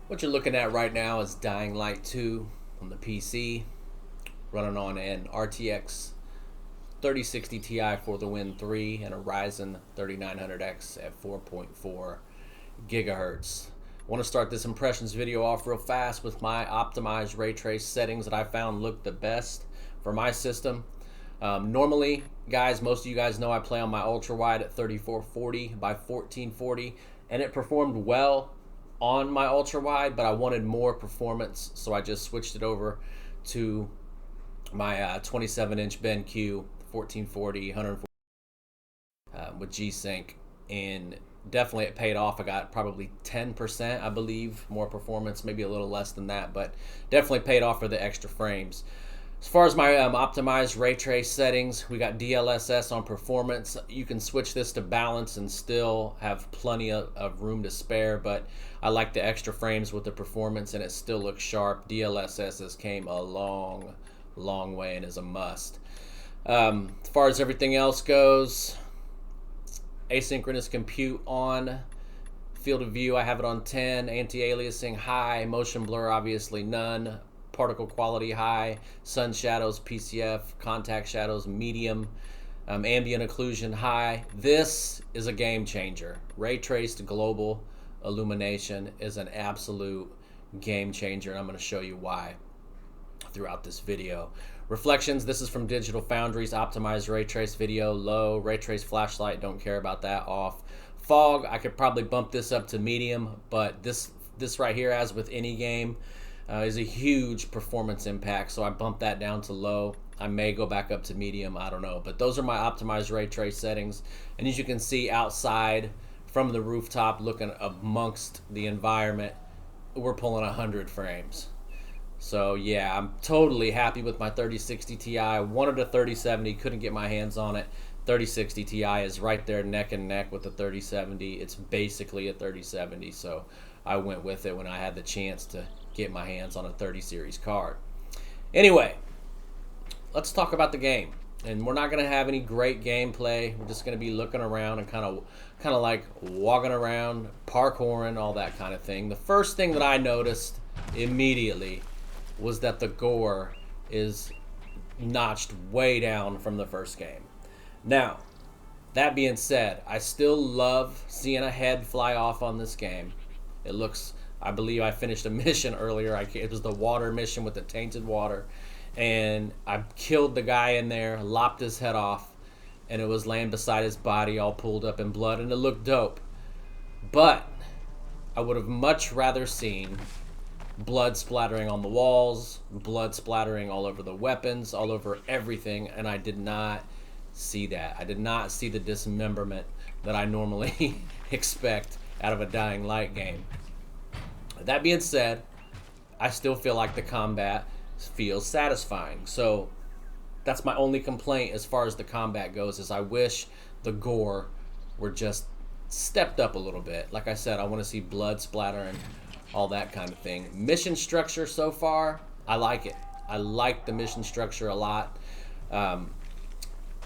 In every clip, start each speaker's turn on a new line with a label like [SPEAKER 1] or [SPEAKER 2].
[SPEAKER 1] What you're looking at right now is Dying Light 2 on the PC, running on an RTX 3060 Ti for the Win 3 and a Ryzen 3900X at 4.4 gigahertz. I want to start this impressions video off real fast with my optimized ray trace settings that I found look the best for my system. Normally, guys, most of you guys know I play on my ultra wide at 3440 by 1440, and it performed well on my ultra wide, but I wanted more performance, so I just switched it over to my 27-inch BenQ 1440 140 with G-Sync, and definitely it paid off. I got probably 10%, I believe, more performance, maybe a little less than that, but definitely paid off for the extra frames. As far as my optimized ray trace settings, we got DLSS on performance. You can switch this to balance and still have plenty of room to spare, but I like the extra frames with the performance and it still looks sharp. DLSS has came a long way and is a must. As far as everything else goes, asynchronous compute on, field of view I have it on 10, anti-aliasing high, motion blur obviously none, particle quality high, sun shadows PCF, contact shadows medium, ambient occlusion high. This is a game changer. Ray traced global illumination is an absolute game changer, and I'm going to show you why throughout this video. Reflections, this is from Digital Foundry's optimized ray trace video, low. Ray trace flashlight, don't care about that, off. Fog, I could probably bump this up to medium, but this right here, as with any game, is a huge performance impact, so I bumped that down to low. I may go back up to medium, I don't know, but those are my optimized ray trace settings. And as you can see outside from the rooftop, looking amongst the environment, we're pulling 100 frames. So yeah, I'm totally happy with my 3060 Ti. Wanted a 3070, couldn't get my hands on it. 3060 Ti is right there neck and neck with the 3070. It's basically a 3070, so I went with it when I had the chance to get my hands on a 30 series card. Anyway, let's talk about the game. And we're not going to have any great gameplay. We're just going to be looking around and kind of like walking around, parkouring, all that kind of thing. The first thing that I noticed immediately was that the gore is notched way down from the first game. Now, that being said, I still love seeing a head fly off on this game. It looks, I believe I finished a mission earlier. It was the water mission with the tainted water. And I killed the guy in there, lopped his head off, and it was laying beside his body all pulled up in blood, and it looked dope. But I would have much rather seen blood splattering on the walls, blood splattering all over the weapons, all over everything, and I did not see that. I did not see the dismemberment that I normally expect out of a Dying Light game. That being said, I still feel like the combat feels satisfying. So that's my only complaint as far as the combat goes, is I wish the gore were just stepped up a little bit. Like I said, I want to see blood splatter and all that kind of thing. Mission structure so far, I like it. I like the mission structure a lot.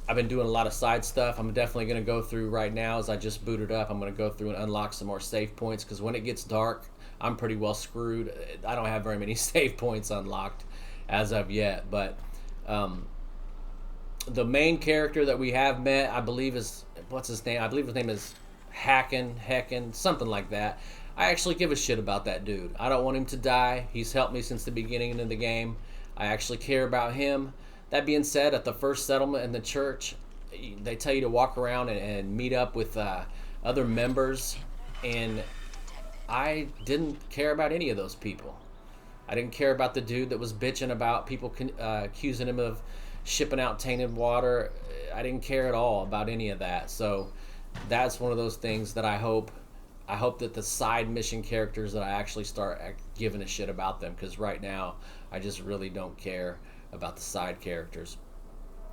[SPEAKER 1] I've been doing a lot of side stuff. I'm definitely going to go through right now as I just booted up. I'm going to go through and unlock some more save points, because when it gets dark, I'm pretty well screwed. I don't have very many save points unlocked as of yet, but the main character that we have met, I believe is, what's his name? I believe his name is Hecken, something like that. I actually give a shit about that dude. I don't want him to die. He's helped me since the beginning of the game. I actually care about him. That being said, at the first settlement in the church, they tell you to walk around and meet up with other members, and I didn't care about any of those people. I didn't care about the dude that was bitching about people accusing him of shipping out tainted water. I didn't care at all about any of that. So that's one of those things that I hope that the side mission characters, that I actually start giving a shit about them, because right now I just really don't care about the side characters.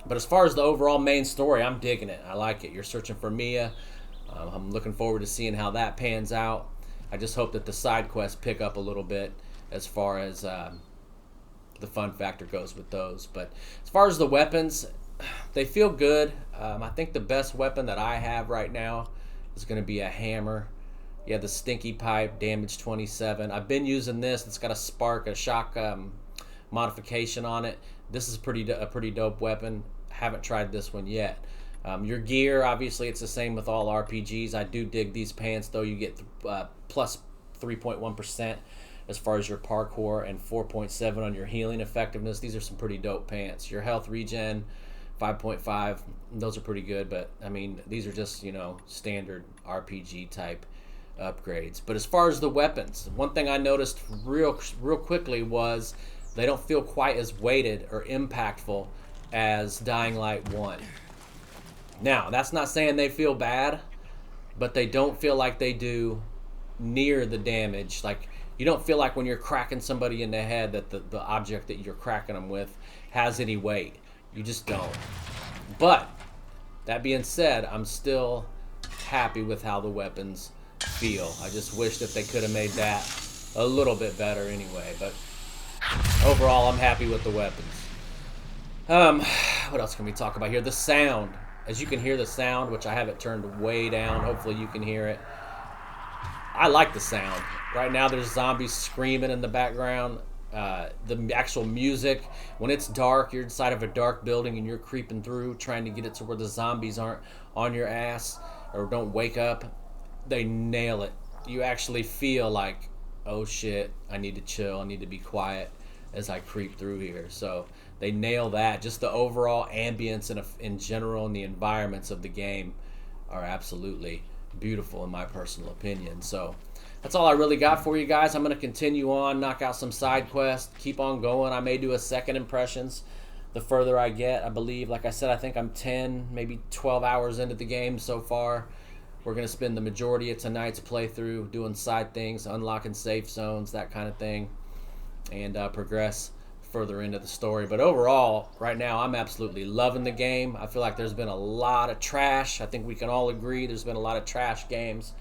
[SPEAKER 1] But as far as the overall main story, I'm digging it. I like it. You're searching for Mia. I'm looking forward to seeing how that pans out. I just hope that the side quests pick up a little bit as far as the fun factor goes with those. But as far as the weapons, they feel good. I think the best weapon that I have right now is going to be a hammer. Yeah, the stinky pipe, damage 27. I've been using this. It's got a spark, a shock modification on it. This is a pretty dope weapon. Haven't tried this one yet. Your gear, obviously, it's the same with all RPGs. I do dig these pants, though. You get plus 3.1% as far as your parkour and 4.7 on your healing effectiveness. These are some pretty dope pants. Your health regen, 5.5. Those are pretty good, but I mean, these are just, you know, standard RPG type upgrades. But as far as the weapons, one thing I noticed real quickly was they don't feel quite as weighted or impactful as Dying Light 1. Now, that's not saying they feel bad, but they don't feel like they do near the damage. Like, you don't feel like when you're cracking somebody in the head that the object that you're cracking them with has any weight. You just don't. But that being said, I'm still happy with how the weapons feel. I just wish that they could have made that a little bit better anyway. But overall, I'm happy with the weapons. What else can we talk about here? The sound. As you can hear the sound, which I have it turned way down. Hopefully you can hear it. I like the sound. Right now there's zombies screaming in the background. The actual music, when it's dark, you're inside of a dark building and you're creeping through trying to get it to where the zombies aren't on your ass or don't wake up. They nail it. You actually feel like, oh shit, I need to chill, I need to be quiet as I creep through here. So they nail that. Just the overall ambience in general and the environments of the game are absolutely beautiful in my personal opinion. So that's all I really got for you guys. I'm going to continue on, knock out some side quests, keep on going. I may do a second impressions the further I get. I believe, like I said, I think I'm 10, maybe 12 hours into the game so far. We're going to spend the majority of tonight's playthrough doing side things, unlocking safe zones, that kind of thing, and progress further into the story. But overall, right now, I'm absolutely loving the game. I feel like there's been a lot of trash. I think we can all agree there's been a lot of trash games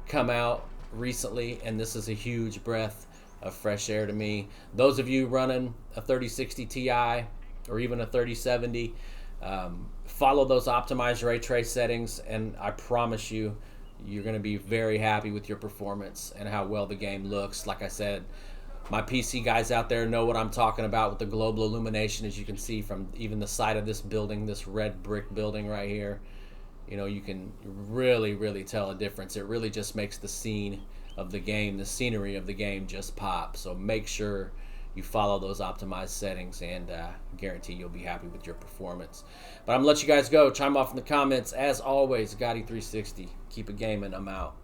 [SPEAKER 1] come out recently, and this is a huge breath of fresh air to me. Those of you running a 3060 Ti or even a 3070, follow those optimized ray trace settings, and I promise you, you're going to be very happy with your performance and how well the game looks. Like I said, my PC guys out there know what I'm talking about with the global illumination, as you can see from even the side of this building, this red brick building right here. You know, you can really tell a difference. It really just makes the scene of the game, the scenery of the game just pop. So make sure you follow those optimized settings, and guarantee you'll be happy with your performance. But I'm going to let you guys go. Chime off in the comments. As always, Gotti360. Keep it gaming. I'm out.